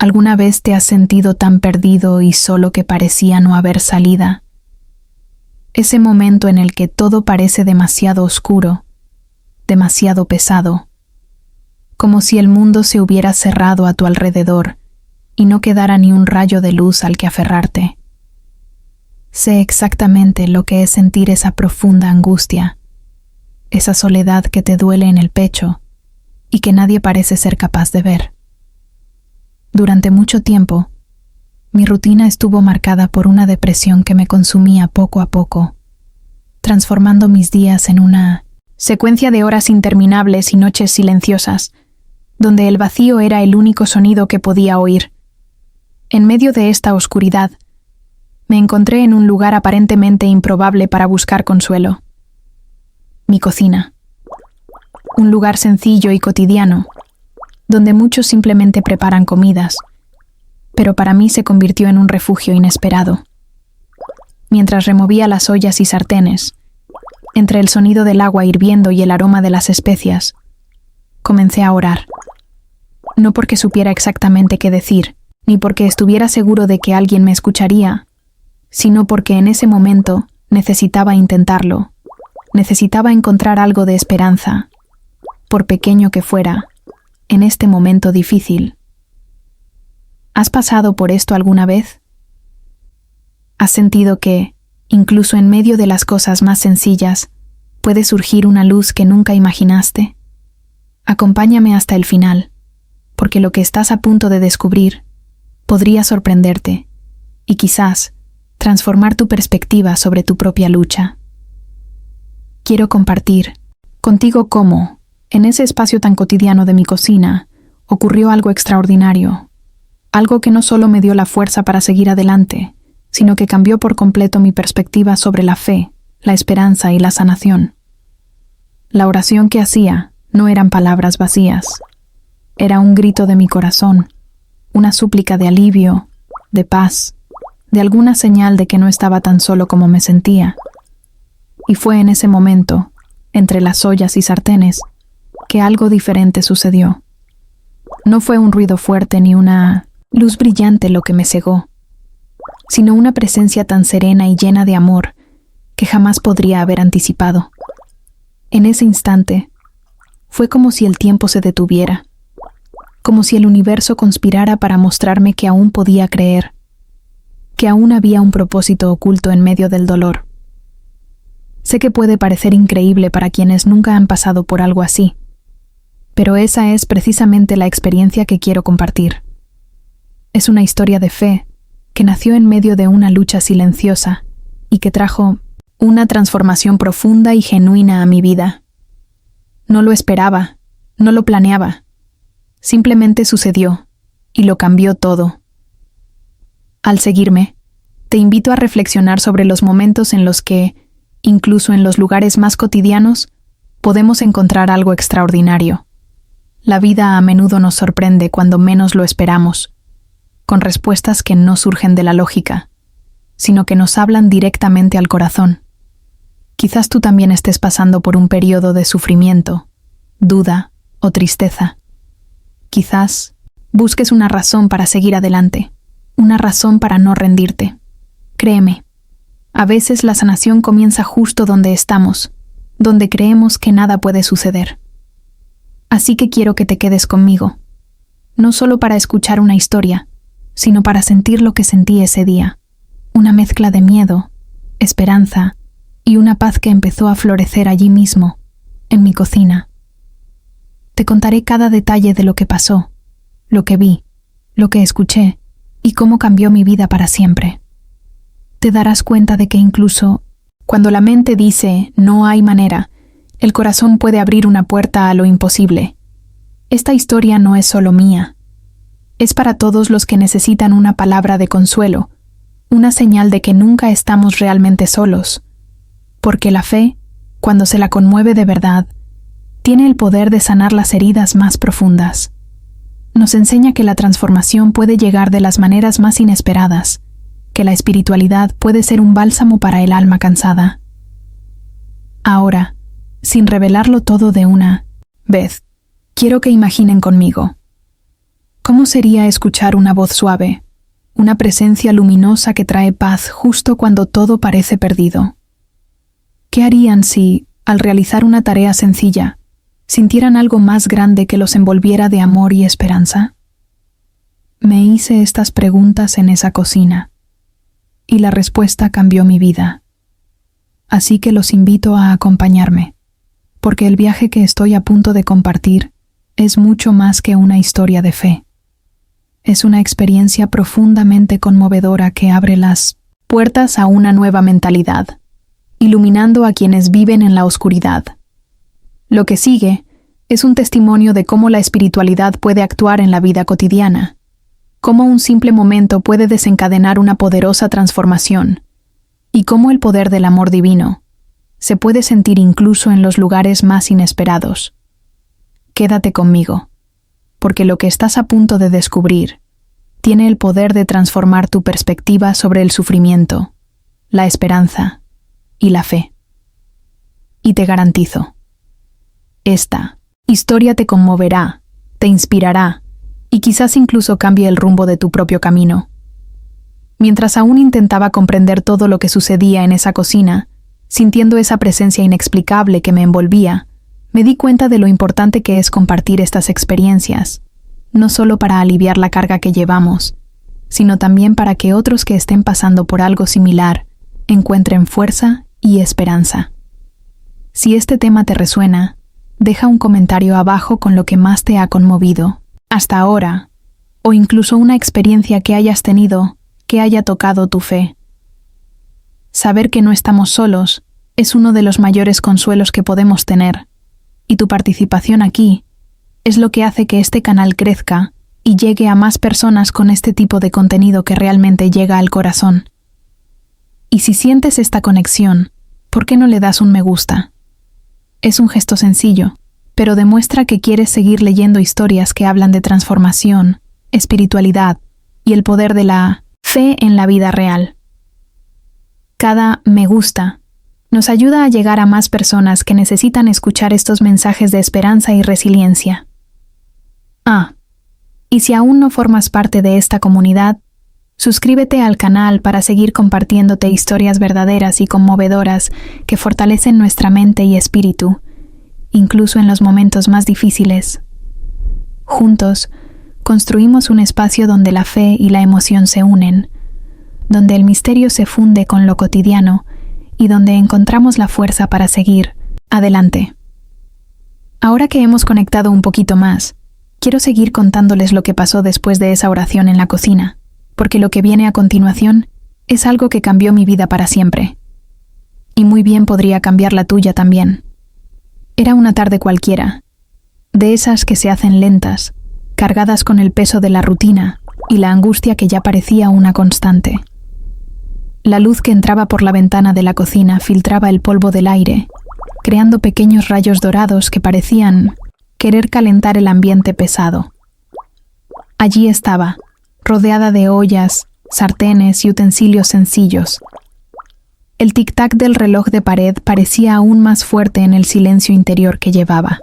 ¿Alguna vez te has sentido tan perdido y solo que parecía no haber salida? Ese momento en el que todo parece demasiado oscuro, demasiado pesado, como si el mundo se hubiera cerrado a tu alrededor y no quedara ni un rayo de luz al que aferrarte. Sé exactamente lo que es sentir esa profunda angustia, esa soledad que te duele en el pecho y que nadie parece ser capaz de ver. Durante mucho tiempo, mi rutina estuvo marcada por una depresión que me consumía poco a poco, transformando mis días en una secuencia de horas interminables y noches silenciosas, donde el vacío era el único sonido que podía oír. En medio de esta oscuridad, me encontré en un lugar aparentemente improbable para buscar consuelo. Mi cocina. Un lugar sencillo y cotidiano, donde muchos simplemente preparan comidas, pero para mí se convirtió en un refugio inesperado. Mientras removía las ollas y sartenes, entre el sonido del agua hirviendo y el aroma de las especias, comencé a orar. No porque supiera exactamente qué decir, ni porque estuviera seguro de que alguien me escucharía, sino porque en ese momento necesitaba intentarlo. Necesitaba encontrar algo de esperanza, por pequeño que fuera, en este momento difícil. ¿Has pasado por esto alguna vez? ¿Has sentido que, incluso en medio de las cosas más sencillas, puede surgir una luz que nunca imaginaste? Acompáñame hasta el final, porque lo que estás a punto de descubrir podría sorprenderte y quizás transformar tu perspectiva sobre tu propia lucha. Quiero compartir contigo cómo, en ese espacio tan cotidiano de mi cocina, ocurrió algo extraordinario, algo que no solo me dio la fuerza para seguir adelante, sino que cambió por completo mi perspectiva sobre la fe, la esperanza y la sanación. La oración que hacía no eran palabras vacías, era un grito de mi corazón, una súplica de alivio, de paz, de alguna señal de que no estaba tan solo como me sentía. Y fue en ese momento, entre las ollas y sartenes, que algo diferente sucedió. No fue un ruido fuerte ni una luz brillante lo que me cegó, sino una presencia tan serena y llena de amor que jamás podría haber anticipado. En ese instante, fue como si el tiempo se detuviera, como si el universo conspirara para mostrarme que aún podía creer, que aún había un propósito oculto en medio del dolor. Sé que puede parecer increíble para quienes nunca han pasado por algo así, pero esa es precisamente la experiencia que quiero compartir. Es una historia de fe que nació en medio de una lucha silenciosa y que trajo una transformación profunda y genuina a mi vida. No lo esperaba, no lo planeaba. Simplemente sucedió y lo cambió todo. Al seguirme, te invito a reflexionar sobre los momentos en los que, incluso en los lugares más cotidianos, podemos encontrar algo extraordinario. La vida a menudo nos sorprende cuando menos lo esperamos, con respuestas que no surgen de la lógica, sino que nos hablan directamente al corazón. Quizás tú también estés pasando por un periodo de sufrimiento, duda o tristeza. Quizás busques una razón para seguir adelante, una razón para no rendirte. Créeme, a veces la sanación comienza justo donde estamos, donde creemos que nada puede suceder. Así que quiero que te quedes conmigo, no solo para escuchar una historia, sino para sentir lo que sentí ese día, una mezcla de miedo, esperanza y una paz que empezó a florecer allí mismo, en mi cocina. Te contaré cada detalle de lo que pasó, lo que vi, lo que escuché y cómo cambió mi vida para siempre. Te darás cuenta de que incluso cuando la mente dice no hay manera, el corazón puede abrir una puerta a lo imposible. Esta historia no es solo mía. Es para todos los que necesitan una palabra de consuelo, una señal de que nunca estamos realmente solos. Porque la fe, cuando se la conmueve de verdad, tiene el poder de sanar las heridas más profundas. Nos enseña que la transformación puede llegar de las maneras más inesperadas, que la espiritualidad puede ser un bálsamo para el alma cansada. Ahora, sin revelarlo todo de una vez, quiero que imaginen conmigo. ¿Cómo sería escuchar una voz suave, una presencia luminosa que trae paz justo cuando todo parece perdido? ¿Qué harían si, al realizar una tarea sencilla, sintieran algo más grande que los envolviera de amor y esperanza? Me hice estas preguntas en esa cocina, y la respuesta cambió mi vida. Así que los invito a acompañarme, porque el viaje que estoy a punto de compartir es mucho más que una historia de fe. Es una experiencia profundamente conmovedora que abre las puertas a una nueva mentalidad, iluminando a quienes viven en la oscuridad. Lo que sigue es un testimonio de cómo la espiritualidad puede actuar en la vida cotidiana, cómo un simple momento puede desencadenar una poderosa transformación, y cómo el poder del amor divino se puede sentir incluso en los lugares más inesperados. Quédate conmigo, porque lo que estás a punto de descubrir tiene el poder de transformar tu perspectiva sobre el sufrimiento, la esperanza y la fe. Y te garantizo, esta historia te conmoverá, te inspirará y quizás incluso cambie el rumbo de tu propio camino. Mientras aún intentaba comprender todo lo que sucedía en esa cocina, sintiendo esa presencia inexplicable que me envolvía, me di cuenta de lo importante que es compartir estas experiencias, no solo para aliviar la carga que llevamos, sino también para que otros que estén pasando por algo similar encuentren fuerza y esperanza. Si este tema te resuena, deja un comentario abajo con lo que más te ha conmovido hasta ahora, o incluso una experiencia que hayas tenido que haya tocado tu fe. Saber que no estamos solos es uno de los mayores consuelos que podemos tener, y tu participación aquí es lo que hace que este canal crezca y llegue a más personas con este tipo de contenido que realmente llega al corazón. Y si sientes esta conexión, ¿por qué no le das un me gusta? Es un gesto sencillo, pero demuestra que quieres seguir leyendo historias que hablan de transformación, espiritualidad y el poder de la fe en la vida real. Cada me gusta nos ayuda a llegar a más personas que necesitan escuchar estos mensajes de esperanza y resiliencia. Y si aún no formas parte de esta comunidad, suscríbete al canal para seguir compartiéndote historias verdaderas y conmovedoras que fortalecen nuestra mente y espíritu, incluso en los momentos más difíciles. Juntos, construimos un espacio donde la fe y la emoción se unen, donde el misterio se funde con lo cotidiano y donde encontramos la fuerza para seguir adelante. Ahora que hemos conectado un poquito más, quiero seguir contándoles lo que pasó después de esa oración en la cocina, porque lo que viene a continuación es algo que cambió mi vida para siempre. Y muy bien podría cambiar la tuya también. Era una tarde cualquiera, de esas que se hacen lentas, cargadas con el peso de la rutina y la angustia que ya parecía una constante. La luz que entraba por la ventana de la cocina filtraba el polvo del aire, creando pequeños rayos dorados que parecían querer calentar el ambiente pesado. Allí estaba, rodeada de ollas, sartenes y utensilios sencillos. El tic-tac del reloj de pared parecía aún más fuerte en el silencio interior que llevaba.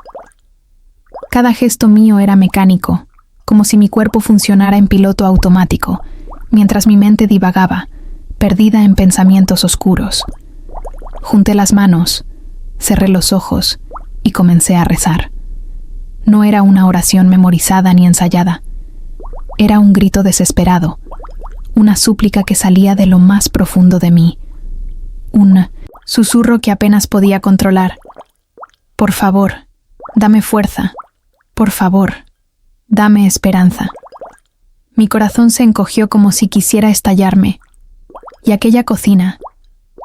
Cada gesto mío era mecánico, como si mi cuerpo funcionara en piloto automático, mientras mi mente divagaba, perdida en pensamientos oscuros. Junté las manos, cerré los ojos y comencé a rezar. No era una oración memorizada ni ensayada. Era un grito desesperado, una súplica que salía de lo más profundo de mí. Un susurro que apenas podía controlar. Por favor, dame fuerza. Por favor, dame esperanza. Mi corazón se encogió como si quisiera estallarme, y aquella cocina,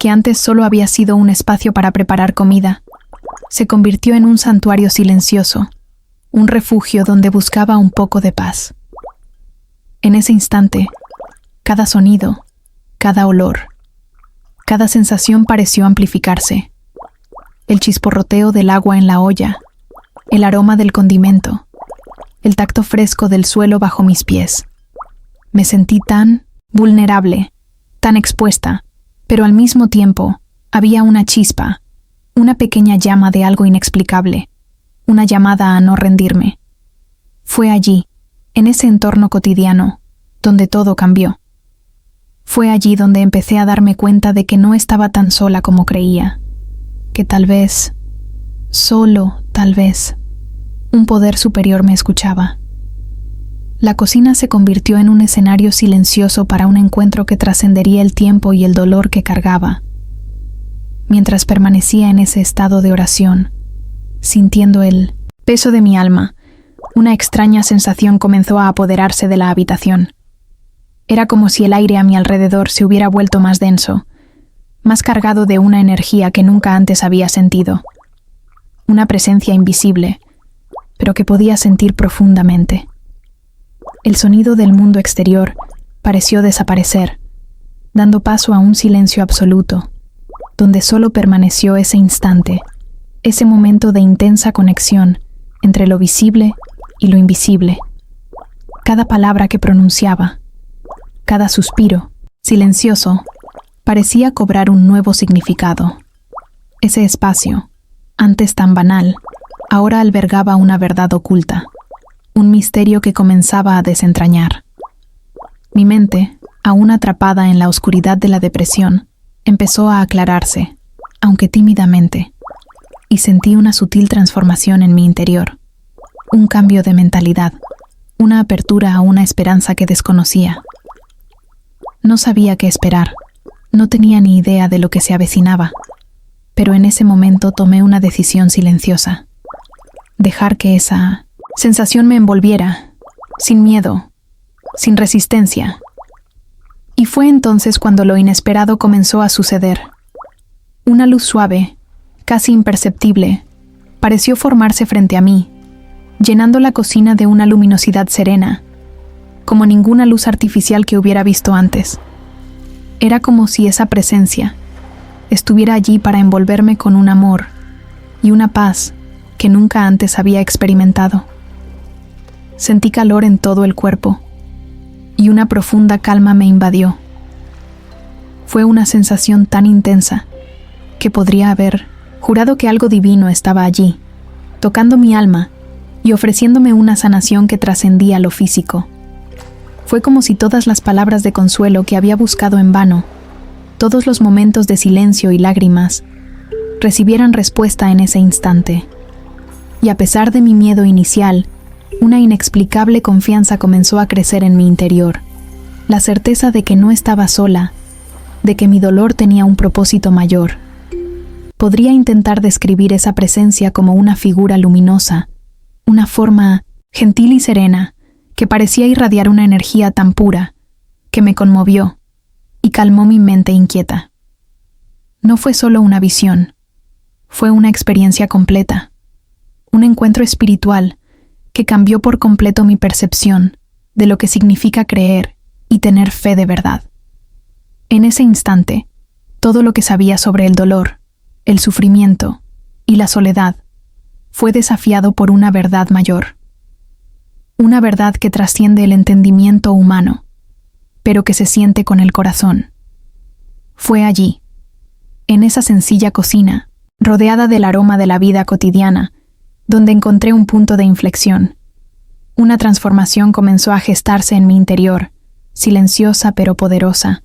que antes solo había sido un espacio para preparar comida, se convirtió en un santuario silencioso, un refugio donde buscaba un poco de paz. En ese instante, cada sonido, cada olor, cada sensación pareció amplificarse. El chisporroteo del agua en la olla, el aroma del condimento, el tacto fresco del suelo bajo mis pies. Me sentí tan vulnerable, tan expuesta, pero al mismo tiempo había una chispa, una pequeña llama de algo inexplicable, una llamada a no rendirme. Fue allí, en ese entorno cotidiano, donde todo cambió. Fue allí donde empecé a darme cuenta de que no estaba tan sola como creía, que tal vez, solo tal vez, un poder superior me escuchaba. La cocina se convirtió en un escenario silencioso para un encuentro que trascendería el tiempo y el dolor que cargaba. Mientras permanecía en ese estado de oración, sintiendo el peso de mi alma, una extraña sensación comenzó a apoderarse de la habitación. Era como si el aire a mi alrededor se hubiera vuelto más denso, más cargado de una energía que nunca antes había sentido. Una presencia invisible, pero que podía sentir profundamente. El sonido del mundo exterior pareció desaparecer, dando paso a un silencio absoluto, donde solo permaneció ese instante, ese momento de intensa conexión entre lo visible y lo invisible. Cada palabra que pronunciaba, cada suspiro, silencioso, parecía cobrar un nuevo significado. Ese espacio, antes tan banal, ahora albergaba una verdad oculta, un misterio que comenzaba a desentrañar. Mi mente, aún atrapada en la oscuridad de la depresión, empezó a aclararse, aunque tímidamente, y sentí una sutil transformación en mi interior, un cambio de mentalidad, una apertura a una esperanza que desconocía. No sabía qué esperar, no tenía ni idea de lo que se avecinaba, pero en ese momento tomé una decisión silenciosa. Dejar que esa sensación me envolviera, sin miedo, sin resistencia. Y fue entonces cuando lo inesperado comenzó a suceder. Una luz suave, casi imperceptible, pareció formarse frente a mí, llenando la cocina de una luminosidad serena, como ninguna luz artificial que hubiera visto antes. Era como si esa presencia estuviera allí para envolverme con un amor y una paz que nunca antes había experimentado. Sentí calor en todo el cuerpo y una profunda calma me invadió. Fue una sensación tan intensa que podría haber jurado que algo divino estaba allí, tocando mi alma y ofreciéndome una sanación que trascendía lo físico. Fue como si todas las palabras de consuelo que había buscado en vano, todos los momentos de silencio y lágrimas, recibieran respuesta en ese instante. Y a pesar de mi miedo inicial, una inexplicable confianza comenzó a crecer en mi interior, la certeza de que no estaba sola, de que mi dolor tenía un propósito mayor. Podría intentar describir esa presencia como una figura luminosa, una forma gentil y serena, que parecía irradiar una energía tan pura, que me conmovió y calmó mi mente inquieta. No fue solo una visión, fue una experiencia completa, un encuentro espiritual que cambió por completo mi percepción de lo que significa creer y tener fe de verdad. En ese instante, todo lo que sabía sobre el dolor, el sufrimiento y la soledad fue desafiado por una verdad mayor. Una verdad que trasciende el entendimiento humano, pero que se siente con el corazón. Fue allí, en esa sencilla cocina, rodeada del aroma de la vida cotidiana, donde encontré un punto de inflexión. Una transformación comenzó a gestarse en mi interior, silenciosa pero poderosa,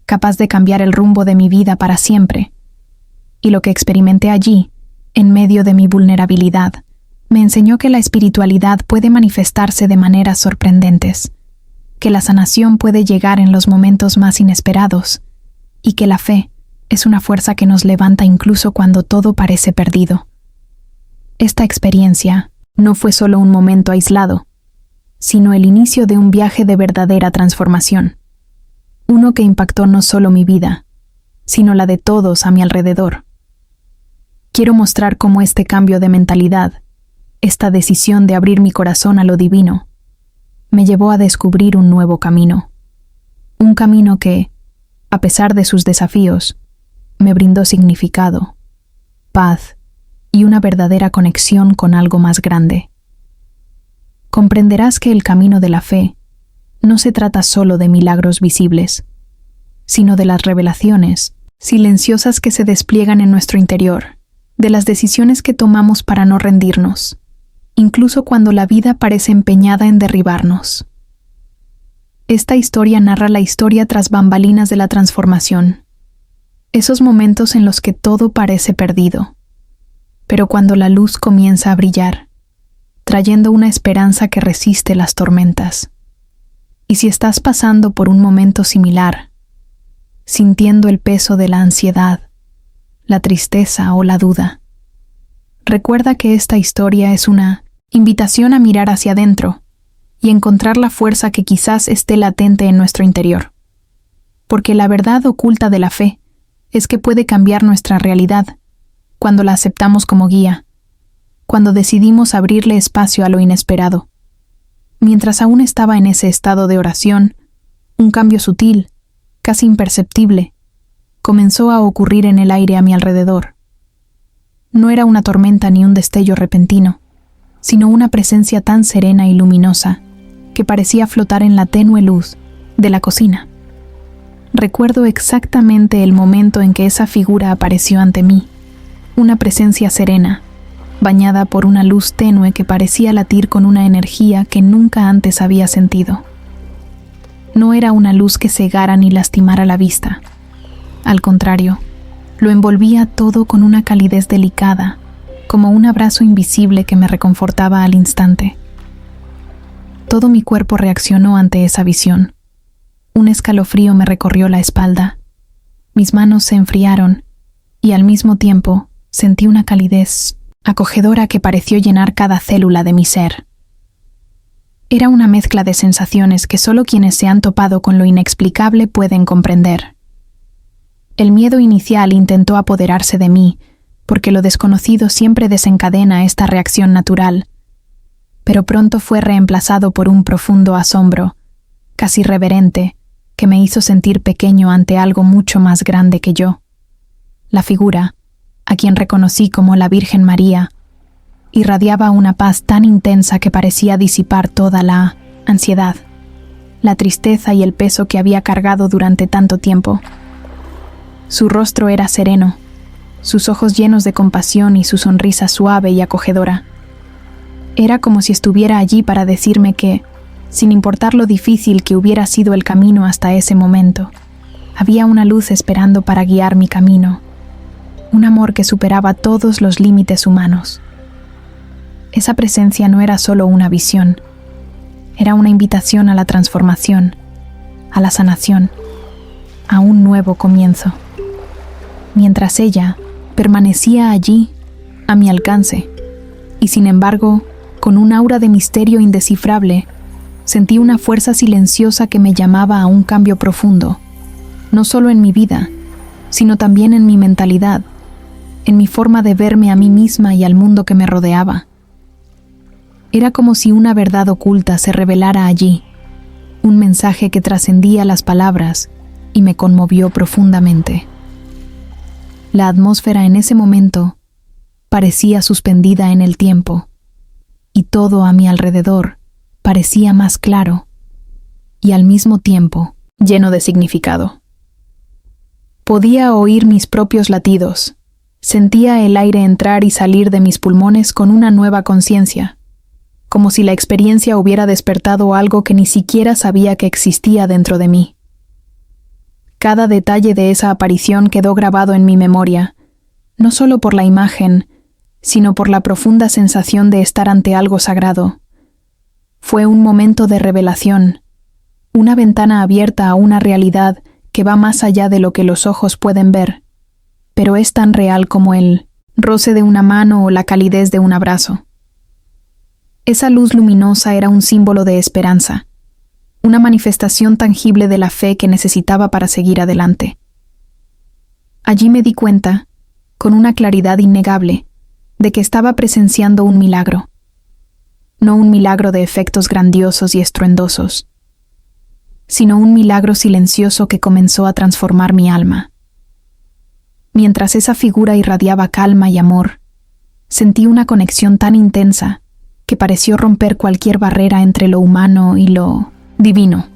capaz de cambiar el rumbo de mi vida para siempre. Y lo que experimenté allí, en medio de mi vulnerabilidad, me enseñó que la espiritualidad puede manifestarse de maneras sorprendentes, que la sanación puede llegar en los momentos más inesperados, y que la fe es una fuerza que nos levanta incluso cuando todo parece perdido. Esta experiencia no fue solo un momento aislado, sino el inicio de un viaje de verdadera transformación, uno que impactó no solo mi vida, sino la de todos a mi alrededor. Quiero mostrar cómo este cambio de mentalidad, esta decisión de abrir mi corazón a lo divino, me llevó a descubrir un nuevo camino. Un camino que, a pesar de sus desafíos, me brindó significado, paz y una verdadera conexión con algo más grande. Comprenderás que el camino de la fe no se trata solo de milagros visibles, sino de las revelaciones silenciosas que se despliegan en nuestro interior, de las decisiones que tomamos para no rendirnos, incluso cuando la vida parece empeñada en derribarnos. Esta historia narra la historia tras bambalinas de la transformación, esos momentos en los que todo parece perdido, pero cuando la luz comienza a brillar, trayendo una esperanza que resiste las tormentas. Y si estás pasando por un momento similar, sintiendo el peso de la ansiedad, la tristeza o la duda, recuerda que esta historia es una invitación a mirar hacia adentro y encontrar la fuerza que quizás esté latente en nuestro interior. Porque la verdad oculta de la fe es que puede cambiar nuestra realidad cuando la aceptamos como guía, cuando decidimos abrirle espacio a lo inesperado. Mientras aún estaba en ese estado de oración, un cambio sutil, casi imperceptible, comenzó a ocurrir en el aire a mi alrededor. No era una tormenta ni un destello repentino, sino una presencia tan serena y luminosa que parecía flotar en la tenue luz de la cocina. Recuerdo exactamente el momento en que esa figura apareció ante mí, una presencia serena, bañada por una luz tenue que parecía latir con una energía que nunca antes había sentido. No era una luz que cegara ni lastimara la vista. Al contrario, lo envolvía todo con una calidez delicada, como un abrazo invisible que me reconfortaba al instante. Todo mi cuerpo reaccionó ante esa visión. Un escalofrío me recorrió la espalda. Mis manos se enfriaron y al mismo tiempo sentí una calidez acogedora que pareció llenar cada célula de mi ser. Era una mezcla de sensaciones que solo quienes se han topado con lo inexplicable pueden comprender. El miedo inicial intentó apoderarse de mí, porque lo desconocido siempre desencadena esta reacción natural, pero pronto fue reemplazado por un profundo asombro, casi reverente, que me hizo sentir pequeño ante algo mucho más grande que yo. La figura, a quien reconocí como la Virgen María, irradiaba una paz tan intensa que parecía disipar toda la ansiedad, la tristeza y el peso que había cargado durante tanto tiempo. Su rostro era sereno, sus ojos llenos de compasión y su sonrisa suave y acogedora. Era como si estuviera allí para decirme que, sin importar lo difícil que hubiera sido el camino hasta ese momento, había una luz esperando para guiar mi camino, un amor que superaba todos los límites humanos. Esa presencia no era solo una visión, era una invitación a la transformación, a la sanación, a un nuevo comienzo. Mientras ella permanecía allí, a mi alcance, y sin embargo, con un aura de misterio indescifrable, sentí una fuerza silenciosa que me llamaba a un cambio profundo, no solo en mi vida, sino también en mi mentalidad, en mi forma de verme a mí misma y al mundo que me rodeaba. Era como si una verdad oculta se revelara allí, un mensaje que trascendía las palabras y me conmovió profundamente. La atmósfera en ese momento parecía suspendida en el tiempo, y todo a mi alrededor parecía más claro y al mismo tiempo lleno de significado. Podía oír mis propios latidos, sentía el aire entrar y salir de mis pulmones con una nueva conciencia, como si la experiencia hubiera despertado algo que ni siquiera sabía que existía dentro de mí. Cada detalle de esa aparición quedó grabado en mi memoria, no solo por la imagen, sino por la profunda sensación de estar ante algo sagrado. Fue un momento de revelación, una ventana abierta a una realidad que va más allá de lo que los ojos pueden ver, pero es tan real como el roce de una mano o la calidez de un abrazo. Esa luz luminosa era un símbolo de esperanza, una manifestación tangible de la fe que necesitaba para seguir adelante. Allí me di cuenta, con una claridad innegable, de que estaba presenciando un milagro. No un milagro de efectos grandiosos y estruendosos, sino un milagro silencioso que comenzó a transformar mi alma. Mientras esa figura irradiaba calma y amor, sentí una conexión tan intensa que pareció romper cualquier barrera entre lo humano y lo divino.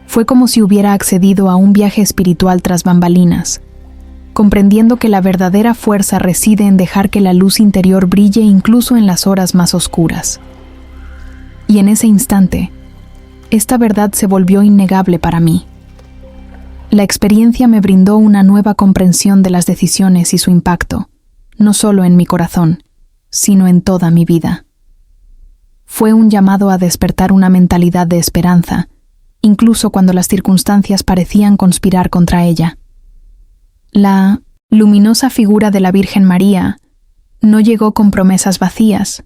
Fue como si hubiera accedido a un viaje espiritual tras bambalinas, comprendiendo que la verdadera fuerza reside en dejar que la luz interior brille incluso en las horas más oscuras. Y en ese instante, esta verdad se volvió innegable para mí. La experiencia me brindó una nueva comprensión de las decisiones y su impacto, no solo en mi corazón, sino en toda mi vida. Fue un llamado a despertar una mentalidad de esperanza, incluso cuando las circunstancias parecían conspirar contra ella. La luminosa figura de la Virgen María no llegó con promesas vacías,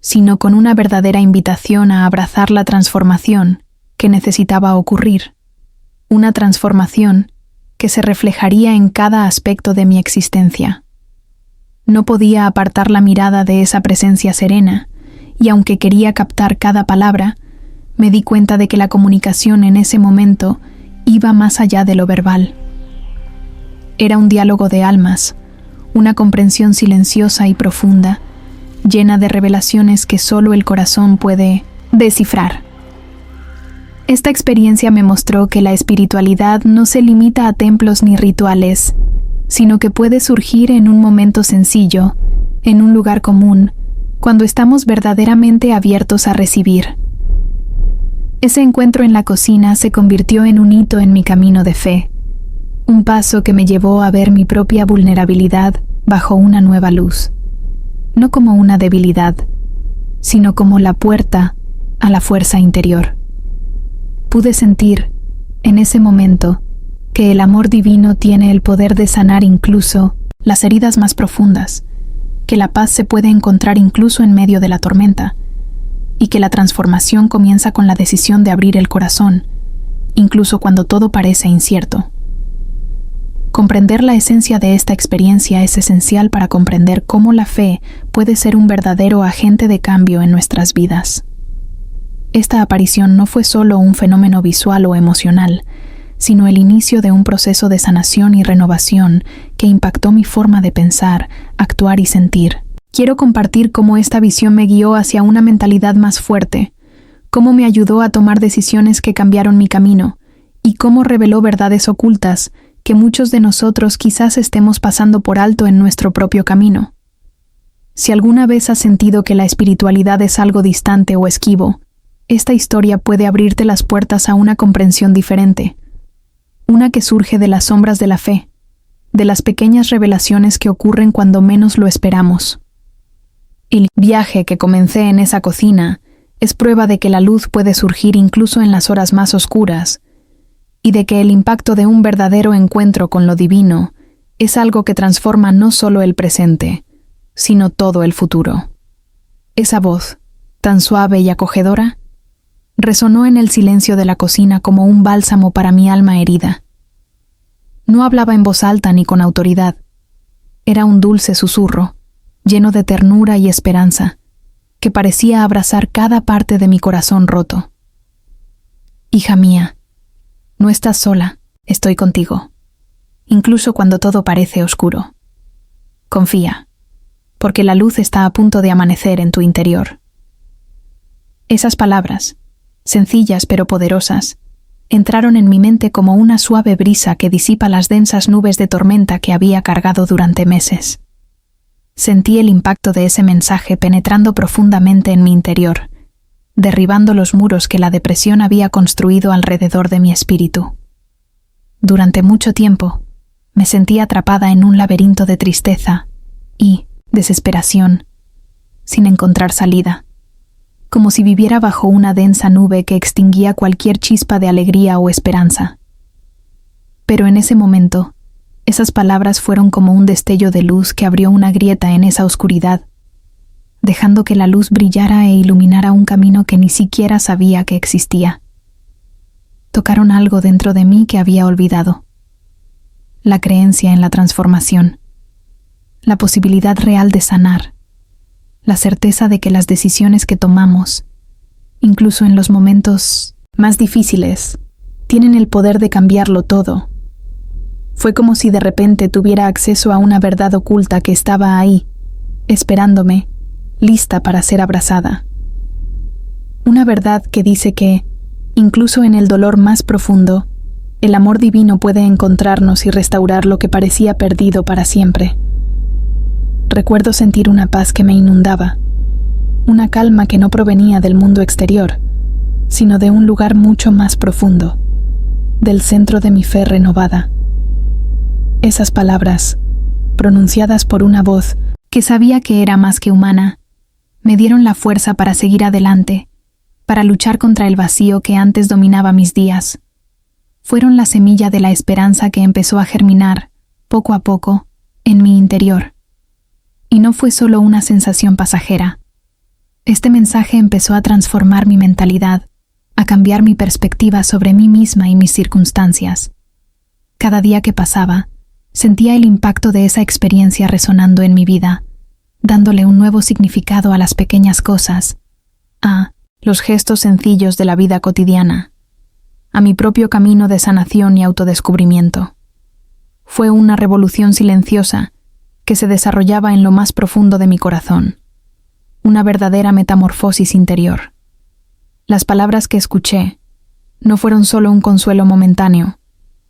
sino con una verdadera invitación a abrazar la transformación que necesitaba ocurrir, una transformación que se reflejaría en cada aspecto de mi existencia. No podía apartar la mirada de esa presencia serena, y aunque quería captar cada palabra, me di cuenta de que la comunicación en ese momento iba más allá de lo verbal. Era un diálogo de almas, una comprensión silenciosa y profunda, llena de revelaciones que solo el corazón puede descifrar. Esta experiencia me mostró que la espiritualidad no se limita a templos ni rituales, sino que puede surgir en un momento sencillo, en un lugar común, cuando estamos verdaderamente abiertos a recibir. Ese encuentro en la cocina se convirtió en un hito en mi camino de fe, un paso que me llevó a ver mi propia vulnerabilidad bajo una nueva luz, no como una debilidad, sino como la puerta a la fuerza interior. Pude sentir, en ese momento, que el amor divino tiene el poder de sanar incluso las heridas más profundas, que la paz se puede encontrar incluso en medio de la tormenta, y que la transformación comienza con la decisión de abrir el corazón, incluso cuando todo parece incierto. Comprender la esencia de esta experiencia es esencial para comprender cómo la fe puede ser un verdadero agente de cambio en nuestras vidas. Esta aparición no fue solo un fenómeno visual o emocional, sino el inicio de un proceso de sanación y renovación que impactó mi forma de pensar, actuar y sentir. Quiero compartir cómo esta visión me guió hacia una mentalidad más fuerte, cómo me ayudó a tomar decisiones que cambiaron mi camino, y cómo reveló verdades ocultas que muchos de nosotros quizás estemos pasando por alto en nuestro propio camino. Si alguna vez has sentido que la espiritualidad es algo distante o esquivo, esta historia puede abrirte las puertas a una comprensión diferente, una que surge de las sombras de la fe, de las pequeñas revelaciones que ocurren cuando menos lo esperamos. El viaje que comencé en esa cocina es prueba de que la luz puede surgir incluso en las horas más oscuras, y de que el impacto de un verdadero encuentro con lo divino es algo que transforma no solo el presente, sino todo el futuro. Esa voz, tan suave y acogedora, resonó en el silencio de la cocina como un bálsamo para mi alma herida. No hablaba en voz alta ni con autoridad. Era un dulce susurro, lleno de ternura y esperanza, que parecía abrazar cada parte de mi corazón roto. Hija mía, no estás sola, estoy contigo, incluso cuando todo parece oscuro. Confía, porque la luz está a punto de amanecer en tu interior. Esas palabras, sencillas pero poderosas, entraron en mi mente como una suave brisa que disipa las densas nubes de tormenta que había cargado durante meses. Sentí el impacto de ese mensaje penetrando profundamente en mi interior, derribando los muros que la depresión había construido alrededor de mi espíritu. Durante mucho tiempo, me sentí atrapada en un laberinto de tristeza y desesperación, sin encontrar salida, como si viviera bajo una densa nube que extinguía cualquier chispa de alegría o esperanza. Pero en ese momento, esas palabras fueron como un destello de luz que abrió una grieta en esa oscuridad, dejando que la luz brillara e iluminara un camino que ni siquiera sabía que existía. Tocaron algo dentro de mí que había olvidado: la creencia en la transformación, la posibilidad real de sanar, la certeza de que las decisiones que tomamos, incluso en los momentos más difíciles, tienen el poder de cambiarlo todo. Fue como si de repente tuviera acceso a una verdad oculta que estaba ahí, esperándome, lista para ser abrazada. Una verdad que dice que, incluso en el dolor más profundo, el amor divino puede encontrarnos y restaurar lo que parecía perdido para siempre. Recuerdo sentir una paz que me inundaba, una calma que no provenía del mundo exterior, sino de un lugar mucho más profundo, del centro de mi fe renovada. Esas palabras, pronunciadas por una voz que sabía que era más que humana, me dieron la fuerza para seguir adelante, para luchar contra el vacío que antes dominaba mis días. Fueron la semilla de la esperanza que empezó a germinar, poco a poco, en mi interior. Y no fue solo una sensación pasajera. Este mensaje empezó a transformar mi mentalidad, a cambiar mi perspectiva sobre mí misma y mis circunstancias. Cada día que pasaba, sentía el impacto de esa experiencia resonando en mi vida, dándole un nuevo significado a las pequeñas cosas, a los gestos sencillos de la vida cotidiana, a mi propio camino de sanación y autodescubrimiento. Fue una revolución silenciosa que se desarrollaba en lo más profundo de mi corazón, una verdadera metamorfosis interior. Las palabras que escuché no fueron solo un consuelo momentáneo,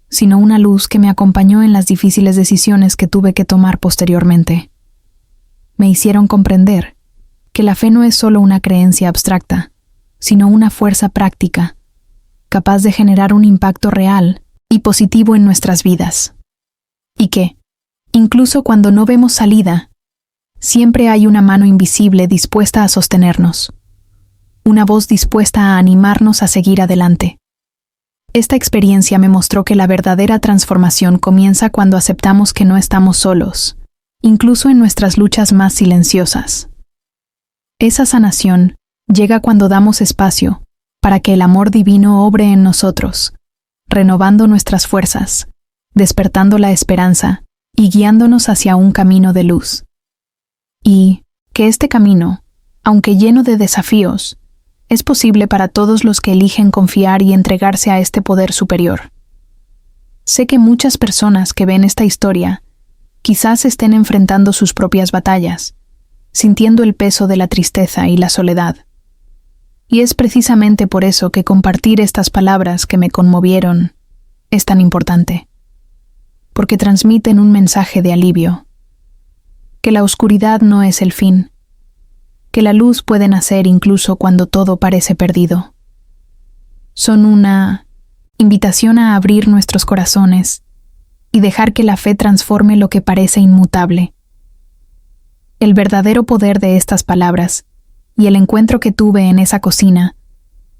sino una luz que me acompañó en las difíciles decisiones que tuve que tomar posteriormente. Me hicieron comprender que la fe no es solo una creencia abstracta, sino una fuerza práctica, capaz de generar un impacto real y positivo en nuestras vidas. Y que, incluso cuando no vemos salida, siempre hay una mano invisible dispuesta a sostenernos, una voz dispuesta a animarnos a seguir adelante. Esta experiencia me mostró que la verdadera transformación comienza cuando aceptamos que no estamos solos, incluso en nuestras luchas más silenciosas. Esa sanación llega cuando damos espacio para que el amor divino obre en nosotros, renovando nuestras fuerzas, despertando la esperanza y guiándonos hacia un camino de luz. Y que este camino, aunque lleno de desafíos, es posible para todos los que eligen confiar y entregarse a este poder superior. Sé que muchas personas que ven esta historia quizás estén enfrentando sus propias batallas, sintiendo el peso de la tristeza y la soledad. Y es precisamente por eso que compartir estas palabras que me conmovieron es tan importante, porque transmiten un mensaje de alivio, que la oscuridad no es el fin, que la luz puede nacer incluso cuando todo parece perdido. Son una invitación a abrir nuestros corazones y dejar que la fe transforme lo que parece inmutable. El verdadero poder de estas palabras y el encuentro que tuve en esa cocina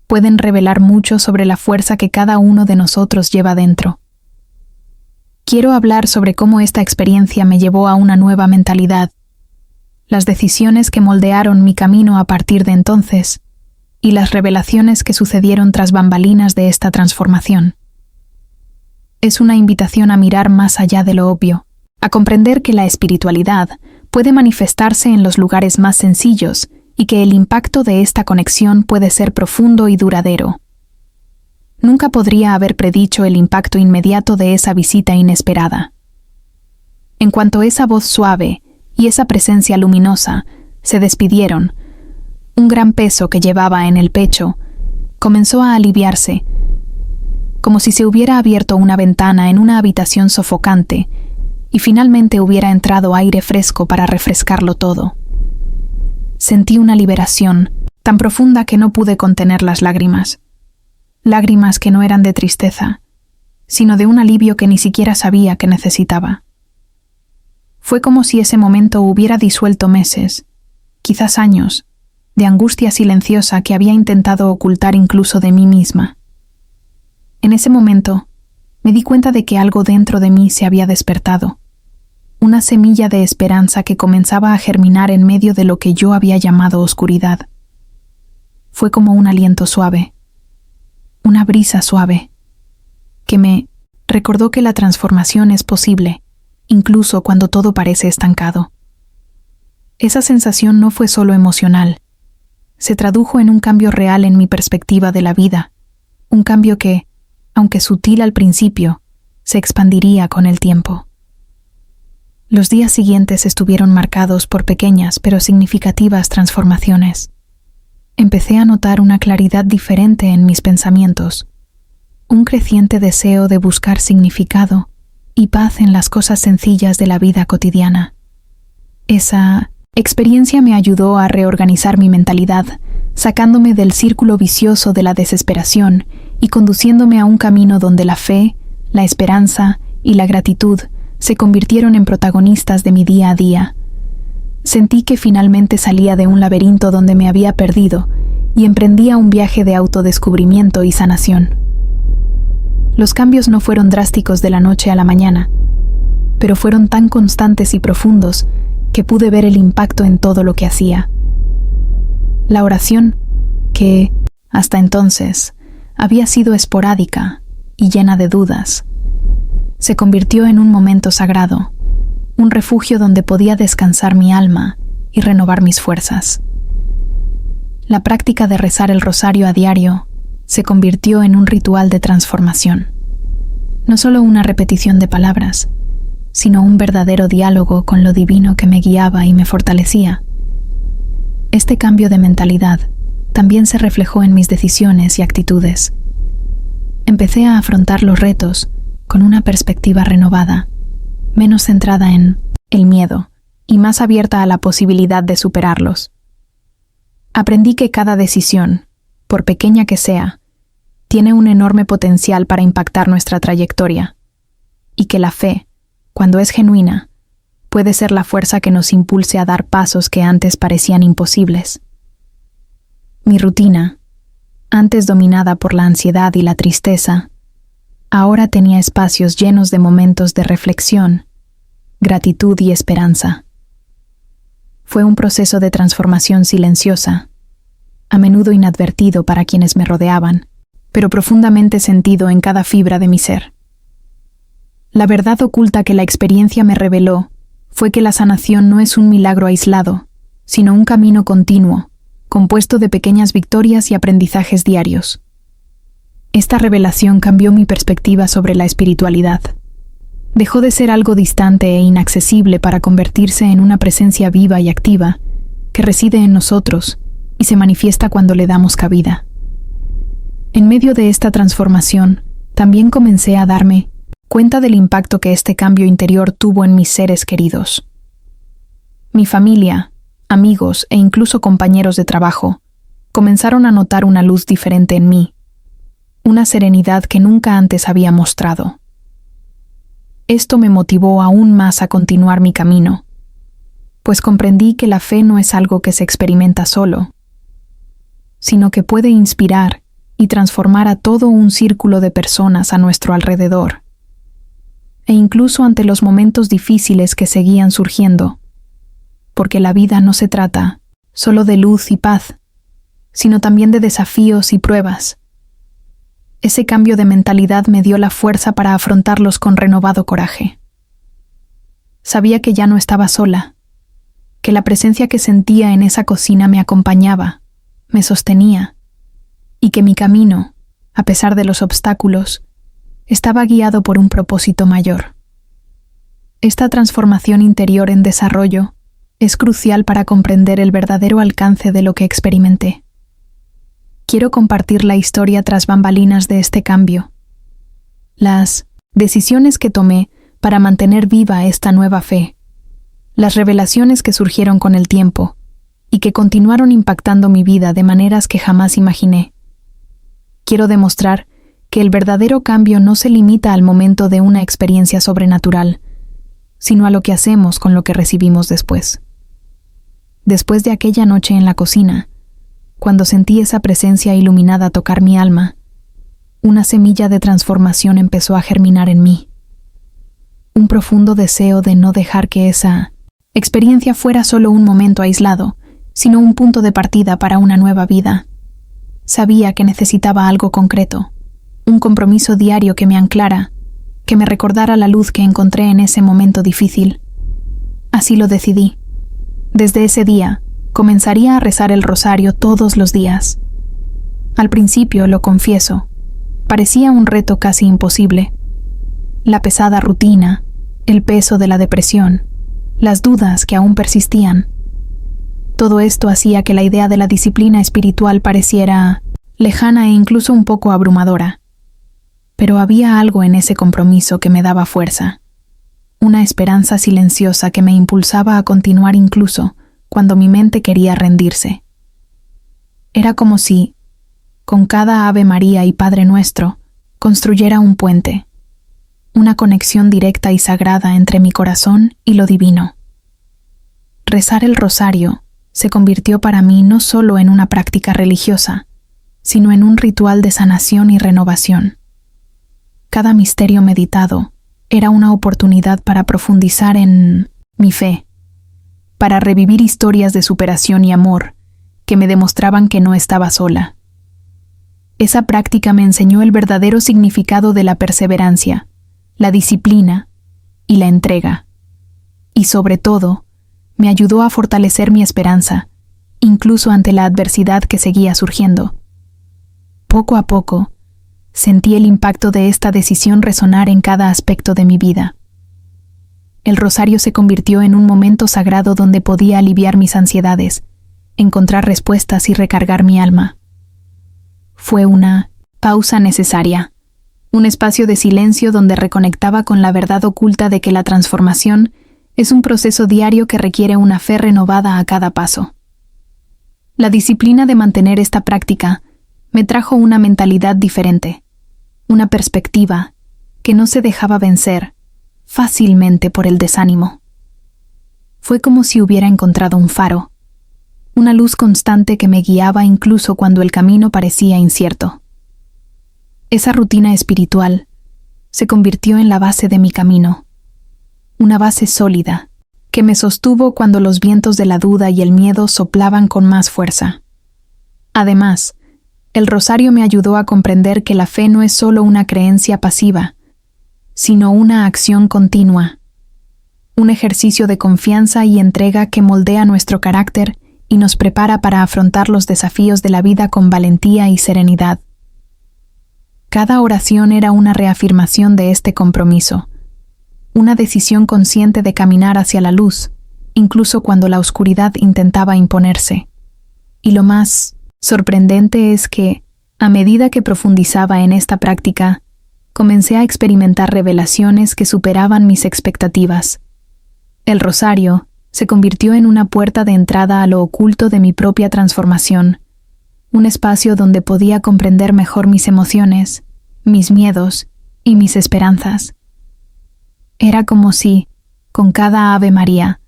pueden revelar mucho sobre la fuerza que cada uno de nosotros lleva dentro. Quiero hablar sobre cómo esta experiencia me llevó a una nueva mentalidad, las decisiones que moldearon mi camino a partir de entonces y las revelaciones que sucedieron tras bambalinas de esta transformación. Es una invitación a mirar más allá de lo obvio, a comprender que la espiritualidad puede manifestarse en los lugares más sencillos y que el impacto de esta conexión puede ser profundo y duradero. Nunca podría haber predicho el impacto inmediato de esa visita inesperada. En cuanto esa voz suave y esa presencia luminosa se despidieron, un gran peso que llevaba en el pecho comenzó a aliviarse, como si se hubiera abierto una ventana en una habitación sofocante y finalmente hubiera entrado aire fresco para refrescarlo todo. Sentí una liberación tan profunda que no pude contener las lágrimas. Lágrimas que no eran de tristeza, sino de un alivio que ni siquiera sabía que necesitaba. Fue como si ese momento hubiera disuelto meses, quizás años, de angustia silenciosa que había intentado ocultar incluso de mí misma. En ese momento, me di cuenta de que algo dentro de mí se había despertado, una semilla de esperanza que comenzaba a germinar en medio de lo que yo había llamado oscuridad. Fue como un aliento suave, una brisa suave, que me recordó que la transformación es posible, incluso cuando todo parece estancado. Esa sensación no fue solo emocional, se tradujo en un cambio real en mi perspectiva de la vida, un cambio que, aunque sutil al principio, se expandiría con el tiempo. Los días siguientes estuvieron marcados por pequeñas pero significativas transformaciones. Empecé a notar una claridad diferente en mis pensamientos, un creciente deseo de buscar significado y paz en las cosas sencillas de la vida cotidiana. Esa experiencia me ayudó a reorganizar mi mentalidad, sacándome del círculo vicioso de la desesperación y conduciéndome a un camino donde la fe, la esperanza y la gratitud se convirtieron en protagonistas de mi día a día. Sentí que finalmente salía de un laberinto donde me había perdido y emprendía un viaje de autodescubrimiento y sanación. Los cambios no fueron drásticos de la noche a la mañana, pero fueron tan constantes y profundos que pude ver el impacto en todo lo que hacía. La oración, que, hasta entonces, había sido esporádica y llena de dudas, se convirtió en un momento sagrado, un refugio donde podía descansar mi alma y renovar mis fuerzas. La práctica de rezar el rosario a diario se convirtió en un ritual de transformación. No solo una repetición de palabras, sino un verdadero diálogo con lo divino que me guiaba y me fortalecía. Este cambio de mentalidad también se reflejó en mis decisiones y actitudes. Empecé a afrontar los retos con una perspectiva renovada, menos centrada en el miedo y más abierta a la posibilidad de superarlos. Aprendí que cada decisión, por pequeña que sea, tiene un enorme potencial para impactar nuestra trayectoria, y que la fe, cuando es genuina, puede ser la fuerza que nos impulse a dar pasos que antes parecían imposibles. Mi rutina, antes dominada por la ansiedad y la tristeza, ahora tenía espacios llenos de momentos de reflexión, gratitud y esperanza. Fue un proceso de transformación silenciosa, a menudo inadvertido para quienes me rodeaban, pero profundamente sentido en cada fibra de mi ser. La verdad oculta que la experiencia me reveló fue que la sanación no es un milagro aislado, sino un camino continuo, compuesto de pequeñas victorias y aprendizajes diarios. Esta revelación cambió mi perspectiva sobre la espiritualidad. Dejó de ser algo distante e inaccesible para convertirse en una presencia viva y activa que reside en nosotros y se manifiesta cuando le damos cabida. En medio de esta transformación, también comencé a darme cuenta del impacto que este cambio interior tuvo en mis seres queridos. Mi familia, amigos e incluso compañeros de trabajo comenzaron a notar una luz diferente en mí, una serenidad que nunca antes había mostrado. Esto me motivó aún más a continuar mi camino, pues comprendí que la fe no es algo que se experimenta solo, sino que puede inspirar y transformar a todo un círculo de personas a nuestro alrededor. E incluso ante los momentos difíciles que seguían surgiendo, porque la vida no se trata solo de luz y paz, sino también de desafíos y pruebas. Ese cambio de mentalidad me dio la fuerza para afrontarlos con renovado coraje. Sabía que ya no estaba sola, que la presencia que sentía en esa cocina me acompañaba, me sostenía, y que mi camino, a pesar de los obstáculos, estaba guiado por un propósito mayor. Esta transformación interior en desarrollo es crucial para comprender el verdadero alcance de lo que experimenté. Quiero compartir la historia tras bambalinas de este cambio, las decisiones que tomé para mantener viva esta nueva fe, las revelaciones que surgieron con el tiempo y que continuaron impactando mi vida de maneras que jamás imaginé. Quiero demostrar que el verdadero cambio no se limita al momento de una experiencia sobrenatural, sino a lo que hacemos con lo que recibimos después. Después de aquella noche en la cocina, cuando sentí esa presencia iluminada tocar mi alma, una semilla de transformación empezó a germinar en mí. Un profundo deseo de no dejar que esa experiencia fuera solo un momento aislado, sino un punto de partida para una nueva vida. Sabía que necesitaba algo concreto, un compromiso diario que me anclara, que me recordara la luz que encontré en ese momento difícil. Así lo decidí. Desde ese día, comenzaría a rezar el rosario todos los días. Al principio, lo confieso, parecía un reto casi imposible. La pesada rutina, el peso de la depresión, las dudas que aún persistían. Todo esto hacía que la idea de la disciplina espiritual pareciera lejana e incluso un poco abrumadora. pero había algo en ese compromiso que me daba fuerza, una esperanza silenciosa que me impulsaba a continuar incluso cuando mi mente quería rendirse. Era como si, con cada Ave María y Padre Nuestro, construyera un puente, una conexión directa y sagrada entre mi corazón y lo divino. Rezar el rosario se convirtió para mí no solo en una práctica religiosa, sino en un ritual de sanación y renovación. Cada misterio meditado era una oportunidad para profundizar en mi fe, para revivir historias de superación y amor que me demostraban que no estaba sola. Esa práctica me enseñó el verdadero significado de la perseverancia, la disciplina y la entrega. Y sobre todo, me ayudó a fortalecer mi esperanza, incluso ante la adversidad que seguía surgiendo. Poco a poco, sentí el impacto de esta decisión resonar en cada aspecto de mi vida. El rosario se convirtió en un momento sagrado donde podía aliviar mis ansiedades, encontrar respuestas y recargar mi alma. Fue una pausa necesaria, un espacio de silencio donde reconectaba con la verdad oculta de que la transformación es un proceso diario que requiere una fe renovada a cada paso. La disciplina de mantener esta práctica me trajo una mentalidad diferente, una perspectiva que no se dejaba vencer fácilmente por el desánimo. Fue como si hubiera encontrado un faro, una luz constante que me guiaba incluso cuando el camino parecía incierto. Esa rutina espiritual se convirtió en la base de mi camino, una base sólida que me sostuvo cuando los vientos de la duda y el miedo soplaban con más fuerza. Además, el rosario me ayudó a comprender que la fe no es solo una creencia pasiva, sino una acción continua, un ejercicio de confianza y entrega que moldea nuestro carácter y nos prepara para afrontar los desafíos de la vida con valentía y serenidad. Cada oración era una reafirmación de este compromiso, una decisión consciente de caminar hacia la luz, incluso cuando la oscuridad intentaba imponerse. Y lo más sorprendente es que, a medida que profundizaba en esta práctica, comencé a experimentar revelaciones que superaban mis expectativas. El rosario se convirtió en una puerta de entrada a lo oculto de mi propia transformación, un espacio donde podía comprender mejor mis emociones, mis miedos y mis esperanzas. Era como si, con cada Ave María,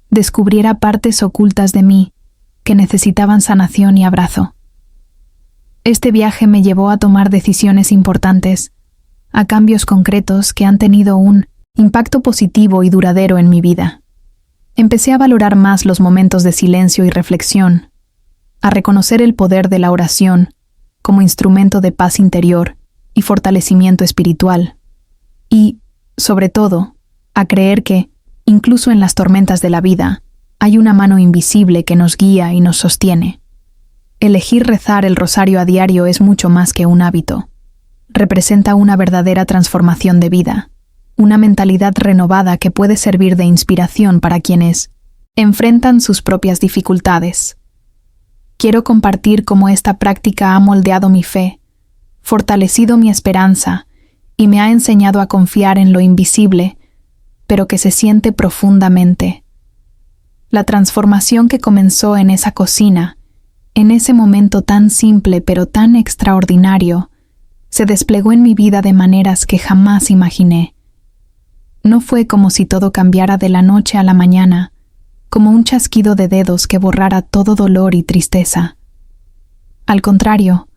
descubriera partes ocultas de mí que necesitaban sanación y abrazo. Este viaje me llevó a tomar decisiones importantes, a cambios concretos que han tenido un impacto positivo y duradero en mi vida. Empecé a valorar más los momentos de silencio y reflexión, a reconocer el poder de la oración como instrumento de paz interior y fortalecimiento espiritual, y, sobre todo, a creer que, incluso en las tormentas de la vida, hay una mano invisible que nos guía y nos sostiene. Elegir rezar el rosario a diario es mucho más que un hábito. Representa una verdadera transformación de vida, una mentalidad renovada que puede servir de inspiración para quienes enfrentan sus propias dificultades. Quiero compartir cómo esta práctica ha moldeado mi fe, fortalecido mi esperanza y me ha enseñado a confiar en lo invisible, pero que se siente profundamente. La transformación que comenzó en esa cocina, en ese momento tan simple pero tan extraordinario, se desplegó en mi vida de maneras que jamás imaginé. No fue como si todo cambiara de la noche a la mañana, como un chasquido de dedos que borrara todo dolor y tristeza. Al contrario,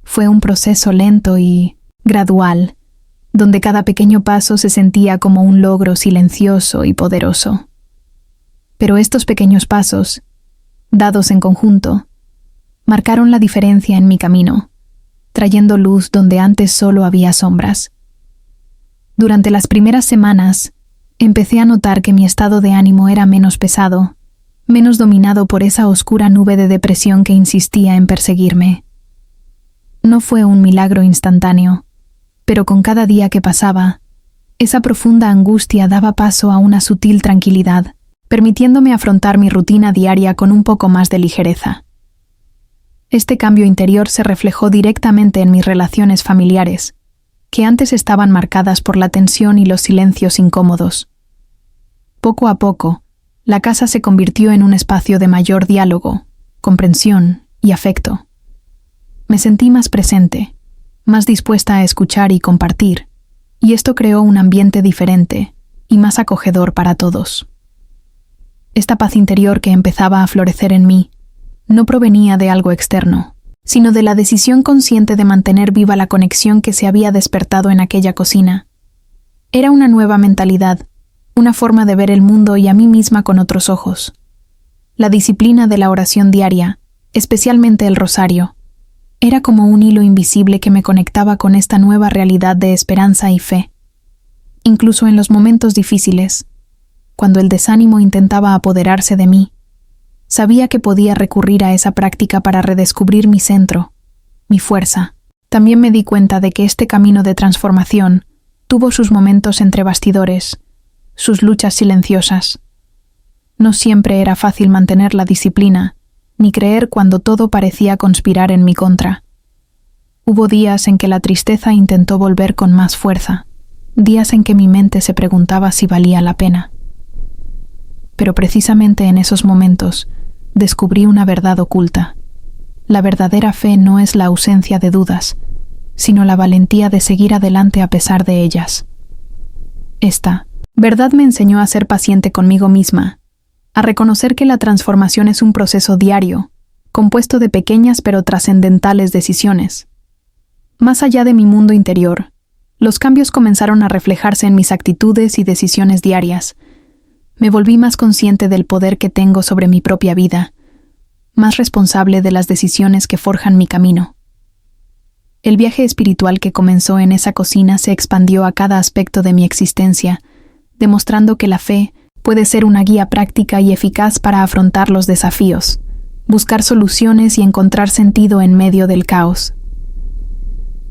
fue un proceso lento y gradual, donde cada pequeño paso se sentía como un logro silencioso y poderoso. Pero estos pequeños pasos, dados en conjunto, marcaron la diferencia en mi camino, trayendo luz donde antes solo había sombras. Durante las primeras semanas, empecé a notar que mi estado de ánimo era menos pesado, menos dominado por esa oscura nube de depresión que insistía en perseguirme. No fue un milagro instantáneo, pero con cada día que pasaba, esa profunda angustia daba paso a una sutil tranquilidad, permitiéndome afrontar mi rutina diaria con un poco más de ligereza. Este cambio interior se reflejó directamente en mis relaciones familiares, que antes estaban marcadas por la tensión y los silencios incómodos. Poco a poco, la casa se convirtió en un espacio de mayor diálogo, comprensión y afecto. Me sentí más presente, más dispuesta a escuchar y compartir, y esto creó un ambiente diferente y más acogedor para todos. Esta paz interior que empezaba a florecer en mí no provenía de algo externo, sino de la decisión consciente de mantener viva la conexión que se había despertado en aquella cocina. Era una nueva mentalidad, una forma de ver el mundo y a mí misma con otros ojos. La disciplina de la oración diaria, especialmente el rosario, era como un hilo invisible que me conectaba con esta nueva realidad de esperanza y fe. Incluso en los momentos difíciles, cuando el desánimo intentaba apoderarse de mí, sabía que podía recurrir a esa práctica para redescubrir mi centro, mi fuerza. También me di cuenta de que este camino de transformación tuvo sus momentos entre bastidores, sus luchas silenciosas. No siempre era fácil mantener la disciplina, ni creer cuando todo parecía conspirar en mi contra. Hubo días en que la tristeza intentó volver con más fuerza, días en que mi mente se preguntaba si valía la pena. Pero precisamente en esos momentos descubrí una verdad oculta. La verdadera fe no es la ausencia de dudas, sino la valentía de seguir adelante a pesar de ellas. Esta verdad me enseñó a ser paciente conmigo misma, a reconocer que la transformación es un proceso diario, compuesto de pequeñas pero trascendentales decisiones. Más allá de mi mundo interior, los cambios comenzaron a reflejarse en mis actitudes y decisiones diarias. Me volví más consciente del poder que tengo sobre mi propia vida, más responsable de las decisiones que forjan mi camino. El viaje espiritual que comenzó en esa cocina se expandió a cada aspecto de mi existencia, demostrando que la fe puede ser una guía práctica y eficaz para afrontar los desafíos, buscar soluciones y encontrar sentido en medio del caos.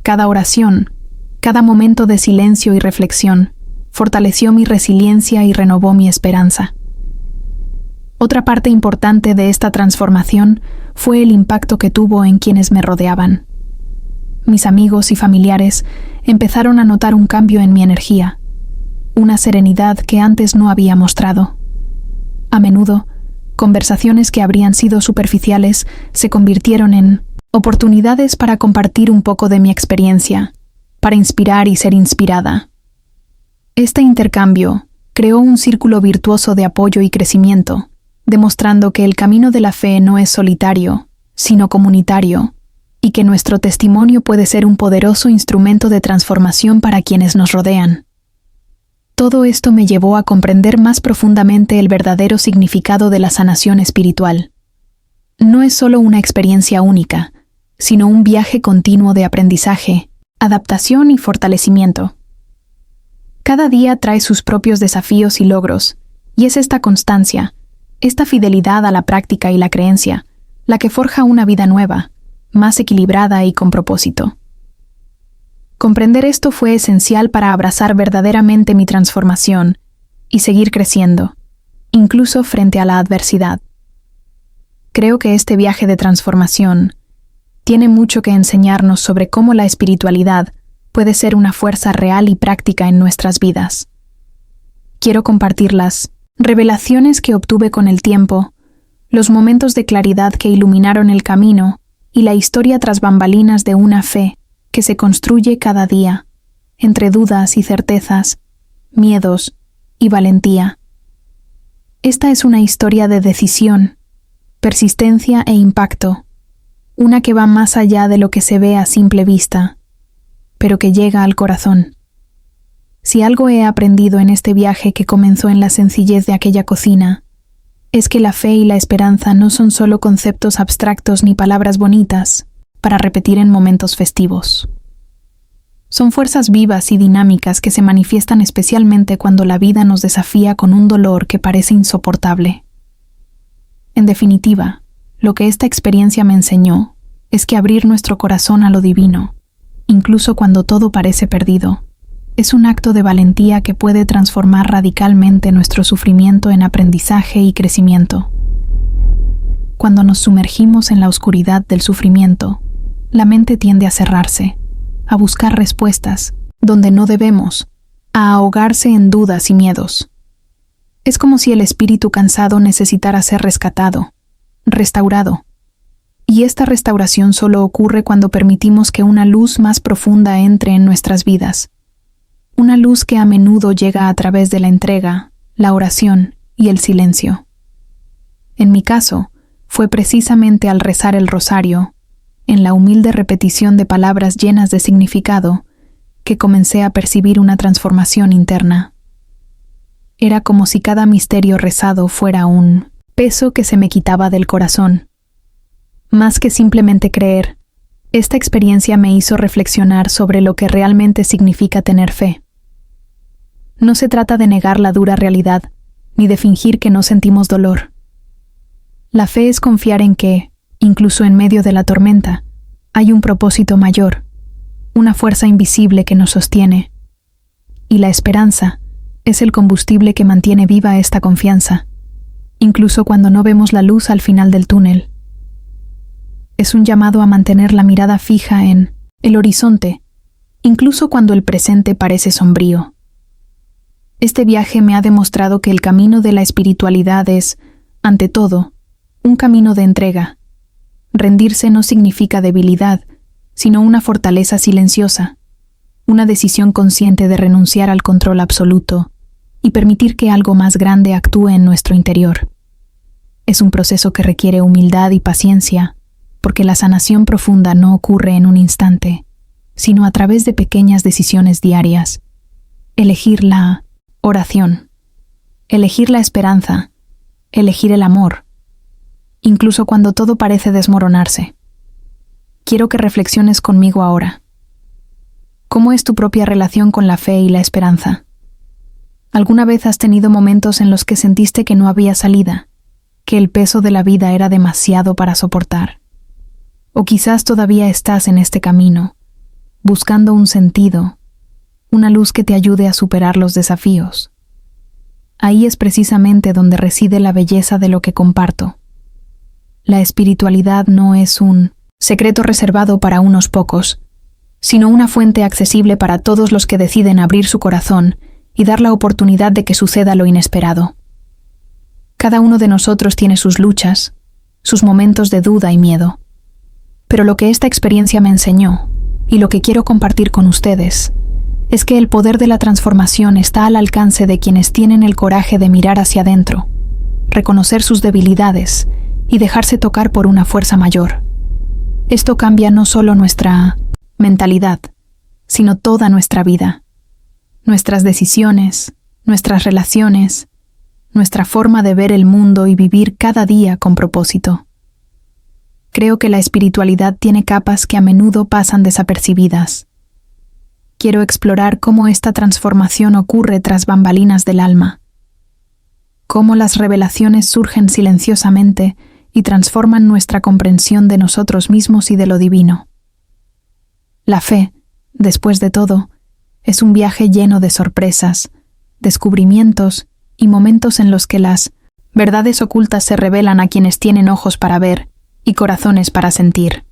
Cada oración, cada momento de silencio y reflexión, fortaleció mi resiliencia y renovó mi esperanza. Otra parte importante de esta transformación fue el impacto que tuvo en quienes me rodeaban. Mis amigos y familiares empezaron a notar un cambio en mi energía, una serenidad que antes no había mostrado. A menudo, conversaciones que habrían sido superficiales se convirtieron en oportunidades para compartir un poco de mi experiencia, para inspirar y ser inspirada. Este intercambio creó un círculo virtuoso de apoyo y crecimiento, demostrando que el camino de la fe no es solitario, sino comunitario, y que nuestro testimonio puede ser un poderoso instrumento de transformación para quienes nos rodean. Todo esto me llevó a comprender más profundamente el verdadero significado de la sanación espiritual. No es solo una experiencia única, sino un viaje continuo de aprendizaje, adaptación y fortalecimiento. Cada día trae sus propios desafíos y logros, y es esta constancia, esta fidelidad a la práctica y la creencia, la que forja una vida nueva, más equilibrada y con propósito. Comprender esto fue esencial para abrazar verdaderamente mi transformación y seguir creciendo, incluso frente a la adversidad. Creo que este viaje de transformación tiene mucho que enseñarnos sobre cómo la espiritualidad puede ser una fuerza real y práctica en nuestras vidas. Quiero compartir las revelaciones que obtuve con el tiempo, los momentos de claridad que iluminaron el camino y la historia tras bambalinas de una fe que se construye cada día, entre dudas y certezas, miedos y valentía. Esta es una historia de decisión, persistencia e impacto, una que va más allá de lo que se ve a simple vista, pero que llega al corazón. Si algo he aprendido en este viaje que comenzó en la sencillez de aquella cocina, es que la fe y la esperanza no son solo conceptos abstractos ni palabras bonitas para repetir en momentos festivos. Son fuerzas vivas y dinámicas que se manifiestan especialmente cuando la vida nos desafía con un dolor que parece insoportable. En definitiva, lo que esta experiencia me enseñó es que abrir nuestro corazón a lo divino, incluso cuando todo parece perdido, es un acto de valentía que puede transformar radicalmente nuestro sufrimiento en aprendizaje y crecimiento. Cuando nos sumergimos en la oscuridad del sufrimiento, la mente tiende a cerrarse, a buscar respuestas, donde no debemos, a ahogarse en dudas y miedos. Es como si el espíritu cansado necesitara ser rescatado, restaurado. Y esta restauración solo ocurre cuando permitimos que una luz más profunda entre en nuestras vidas. Una luz que a menudo llega a través de la entrega, la oración y el silencio. En mi caso, fue precisamente al rezar el rosario, en la humilde repetición de palabras llenas de significado, que comencé a percibir una transformación interna. Era como si cada misterio rezado fuera un peso que se me quitaba del corazón. Más que simplemente creer, esta experiencia me hizo reflexionar sobre lo que realmente significa tener fe. No se trata de negar la dura realidad, ni de fingir que no sentimos dolor. La fe es confiar en que, incluso en medio de la tormenta, hay un propósito mayor, una fuerza invisible que nos sostiene. Y la esperanza es el combustible que mantiene viva esta confianza, incluso cuando no vemos la luz al final del túnel. Es un llamado a mantener la mirada fija en el horizonte, incluso cuando el presente parece sombrío. Este viaje me ha demostrado que el camino de la espiritualidad es, ante todo, un camino de entrega. Rendirse no significa debilidad, sino una fortaleza silenciosa, una decisión consciente de renunciar al control absoluto y permitir que algo más grande actúe en nuestro interior. Es un proceso que requiere humildad y paciencia, porque la sanación profunda no ocurre en un instante, sino a través de pequeñas decisiones diarias. Elegir la oración, elegir la esperanza, elegir el amor, incluso cuando todo parece desmoronarse. Quiero que reflexiones conmigo ahora. ¿Cómo es tu propia relación con la fe y la esperanza? ¿Alguna vez has tenido momentos en los que sentiste que no había salida, que el peso de la vida era demasiado para soportar? O quizás todavía estás en este camino, buscando un sentido, una luz que te ayude a superar los desafíos. Ahí es precisamente donde reside la belleza de lo que comparto. La espiritualidad no es un secreto reservado para unos pocos, sino una fuente accesible para todos los que deciden abrir su corazón y dar la oportunidad de que suceda lo inesperado. Cada uno de nosotros tiene sus luchas, sus momentos de duda y miedo. Pero lo que esta experiencia me enseñó, y lo que quiero compartir con ustedes, es que el poder de la transformación está al alcance de quienes tienen el coraje de mirar hacia adentro, reconocer sus debilidades y dejarse tocar por una fuerza mayor. Esto cambia no solo nuestra mentalidad, sino toda nuestra vida, nuestras decisiones, nuestras relaciones, nuestra forma de ver el mundo y vivir cada día con propósito. Creo que la espiritualidad tiene capas que a menudo pasan desapercibidas. Quiero explorar cómo esta transformación ocurre tras bambalinas del alma, cómo las revelaciones surgen silenciosamente y transforman nuestra comprensión de nosotros mismos y de lo divino. La fe, después de todo, es un viaje lleno de sorpresas, descubrimientos y momentos en los que las verdades ocultas se revelan a quienes tienen ojos para ver y corazones para sentir.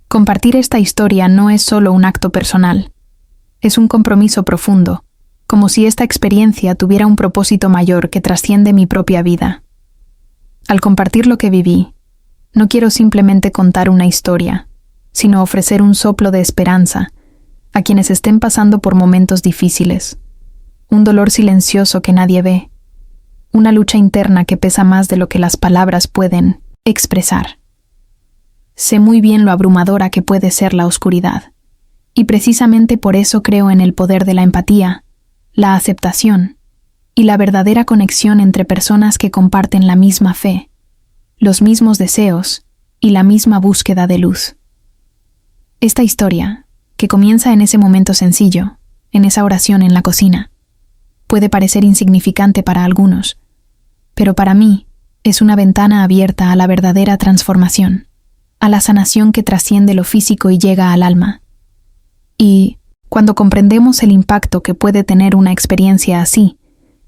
Compartir esta historia no es solo un acto personal, es un compromiso profundo, como si esta experiencia tuviera un propósito mayor que trasciende mi propia vida. Al compartir lo que viví, no quiero simplemente contar una historia, sino ofrecer un soplo de esperanza a quienes estén pasando por momentos difíciles, un dolor silencioso que nadie ve, una lucha interna que pesa más de lo que las palabras pueden expresar. Sé muy bien lo abrumadora que puede ser la oscuridad, y precisamente por eso creo en el poder de la empatía, la aceptación y la verdadera conexión entre personas que comparten la misma fe, los mismos deseos y la misma búsqueda de luz. Esta historia, que comienza en ese momento sencillo, en esa oración en la cocina, puede parecer insignificante para algunos, pero para mí es una ventana abierta a la verdadera transformación, a la sanación que trasciende lo físico y llega al alma. Y, cuando comprendemos el impacto que puede tener una experiencia así,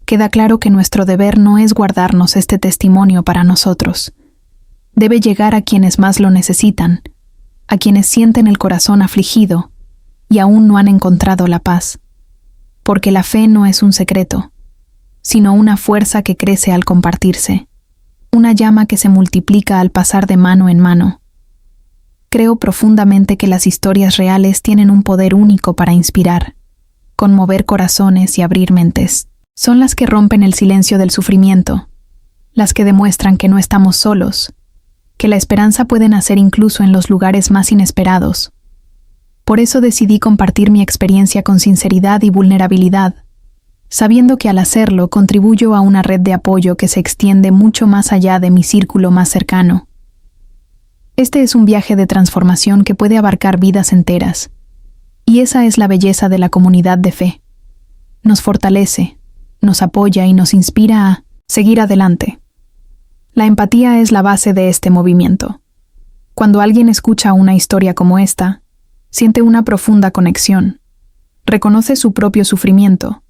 queda claro que nuestro deber no es guardarnos este testimonio para nosotros. Debe llegar a quienes más lo necesitan, a quienes sienten el corazón afligido y aún no han encontrado la paz, porque la fe no es un secreto, sino una fuerza que crece al compartirse, una llama que se multiplica al pasar de mano en mano. Creo profundamente que las historias reales tienen un poder único para inspirar, conmover corazones y abrir mentes. Son las que rompen el silencio del sufrimiento, las que demuestran que no estamos solos, que la esperanza puede nacer incluso en los lugares más inesperados. Por eso decidí compartir mi experiencia con sinceridad y vulnerabilidad, sabiendo que al hacerlo contribuyo a una red de apoyo que se extiende mucho más allá de mi círculo más cercano. Este es un viaje de transformación que puede abarcar vidas enteras, y esa es la belleza de la comunidad de fe. Nos fortalece, nos apoya y nos inspira a seguir adelante. La empatía es la base de este movimiento. Cuando alguien escucha una historia como esta, siente una profunda conexión, reconoce su propio sufrimiento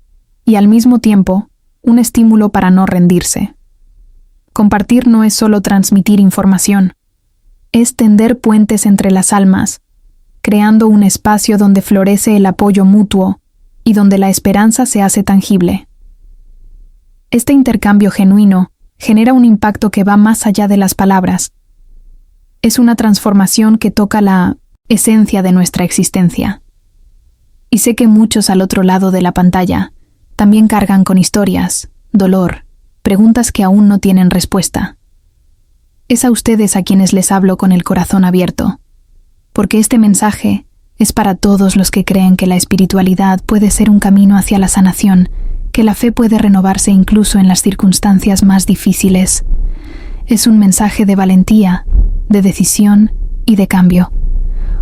y al mismo tiempo un estímulo para no rendirse. Compartir no es solo transmitir información, es tender puentes entre las almas, creando un espacio donde florece el apoyo mutuo y donde la esperanza se hace tangible. Este intercambio genuino genera un impacto que va más allá de las palabras. Es una transformación que toca la esencia de nuestra existencia. Y sé que muchos al otro lado de la pantalla también cargan con historias, dolor, preguntas que aún no tienen respuesta. Es a ustedes a quienes les hablo con el corazón abierto, porque este mensaje es para todos los que creen que la espiritualidad puede ser un camino hacia la sanación, que la fe puede renovarse incluso en las circunstancias más difíciles. Es un mensaje de valentía, de decisión y de cambio.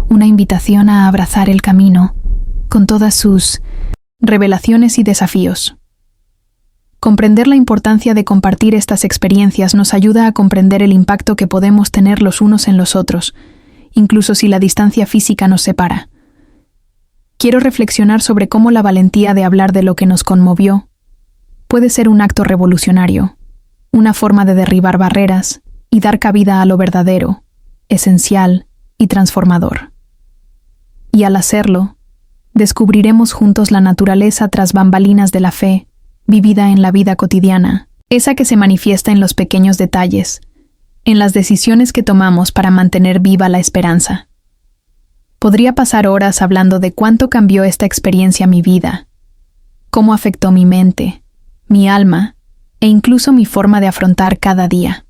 Una invitación a abrazar el camino, con todas sus revelaciones y desafíos. Comprender la importancia de compartir estas experiencias nos ayuda a comprender el impacto que podemos tener los unos en los otros, incluso si la distancia física nos separa. Quiero reflexionar sobre cómo la valentía de hablar de lo que nos conmovió puede ser un acto revolucionario, una forma de derribar barreras y dar cabida a lo verdadero, esencial y transformador. Y al hacerlo, descubriremos juntos la naturaleza tras bambalinas de la fe, vivida en la vida cotidiana, esa que se manifiesta en los pequeños detalles, en las decisiones que tomamos para mantener viva la esperanza. Podría pasar horas hablando de cuánto cambió esta experiencia mi vida, cómo afectó mi mente, mi alma e incluso mi forma de afrontar cada día.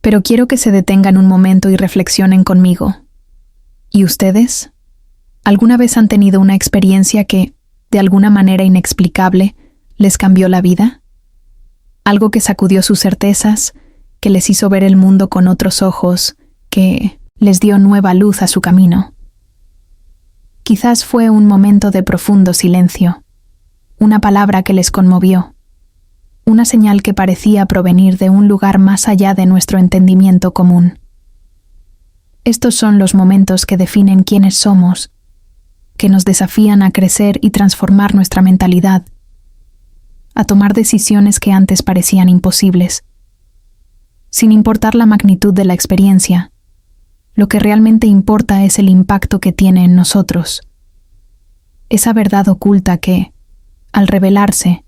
Pero quiero que se detengan un momento y reflexionen conmigo. ¿Y ustedes? ¿Alguna vez han tenido una experiencia que, de alguna manera inexplicable, les cambió la vida? Algo que sacudió sus certezas, que les hizo ver el mundo con otros ojos, que les dio nueva luz a su camino. Quizás fue un momento de profundo silencio, una palabra que les conmovió, una señal que parecía provenir de un lugar más allá de nuestro entendimiento común. Estos son los momentos que definen quiénes somos, que nos desafían a crecer y transformar nuestra mentalidad, a tomar decisiones que antes parecían imposibles. Sin importar la magnitud de la experiencia, lo que realmente importa es el impacto que tiene en nosotros. Esa verdad oculta que, al revelarse,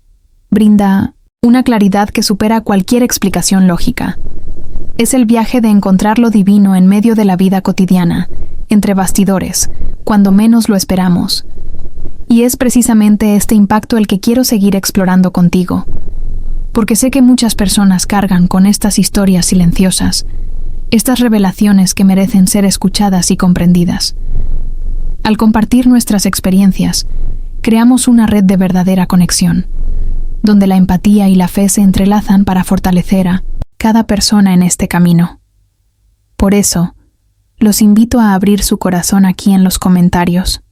brinda una claridad que supera cualquier explicación lógica. Es el viaje de encontrar lo divino en medio de la vida cotidiana, entre bastidores, cuando menos lo esperamos. Y es precisamente este impacto el que quiero seguir explorando contigo, porque sé que muchas personas cargan con estas historias silenciosas, estas revelaciones que merecen ser escuchadas y comprendidas. Al compartir nuestras experiencias, creamos una red de verdadera conexión, donde la empatía y la fe se entrelazan para fortalecer a cada persona en este camino. Por eso, los invito a abrir su corazón aquí en los comentarios,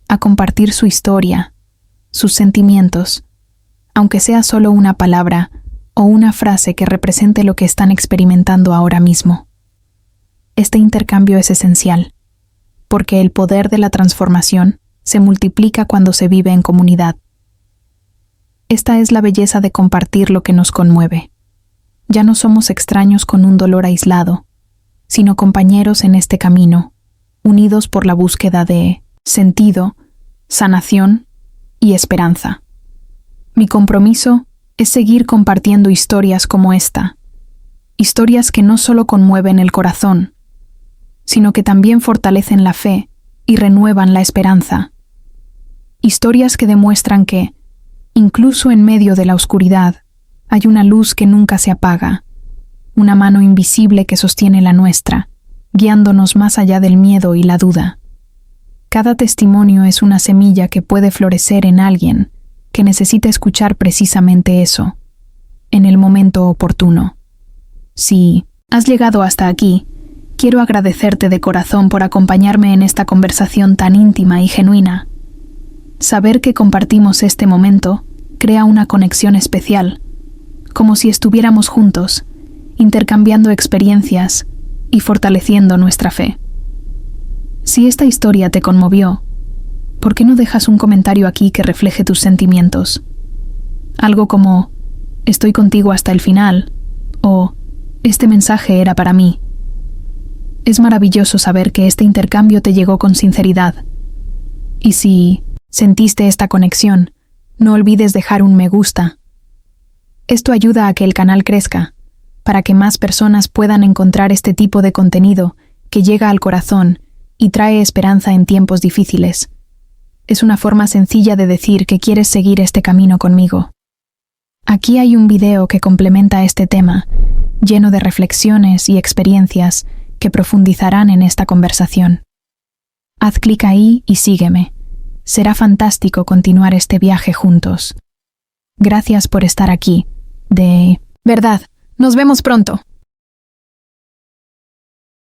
a compartir su historia, sus sentimientos, aunque sea solo una palabra o una frase que represente lo que están experimentando ahora mismo. Este intercambio es esencial, porque el poder de la transformación se multiplica cuando se vive en comunidad. Esta es la belleza de compartir lo que nos conmueve. Ya no somos extraños con un dolor aislado, sino compañeros en este camino, unidos por la búsqueda de sentido, sanación y esperanza. Mi compromiso es seguir compartiendo historias como esta, historias que no solo conmueven el corazón, sino que también fortalecen la fe y renuevan la esperanza. Historias que demuestran que, incluso en medio de la oscuridad, hay una luz que nunca se apaga, una mano invisible que sostiene la nuestra, guiándonos más allá del miedo y la duda. Cada testimonio es una semilla que puede florecer en alguien que necesita escuchar precisamente eso, en el momento oportuno. Si has llegado hasta aquí, quiero agradecerte de corazón por acompañarme en esta conversación tan íntima y genuina. Saber que compartimos este momento crea una conexión especial, como si estuviéramos juntos, intercambiando experiencias y fortaleciendo nuestra fe. Si esta historia te conmovió, ¿por qué no dejas un comentario aquí que refleje tus sentimientos? Algo como, estoy contigo hasta el final, o este mensaje era para mí. Es maravilloso saber que este intercambio te llegó con sinceridad. Y si sentiste esta conexión, no olvides dejar un me gusta. Esto ayuda a que el canal crezca, para que más personas puedan encontrar este tipo de contenido que llega al corazón y trae esperanza en tiempos difíciles. Es una forma sencilla de decir que quieres seguir este camino conmigo. Aquí hay un video que complementa este tema, lleno de reflexiones y experiencias que profundizarán en esta conversación. Haz clic ahí y sígueme. Será fantástico continuar este viaje juntos. Gracias por estar aquí. De verdad, nos vemos pronto.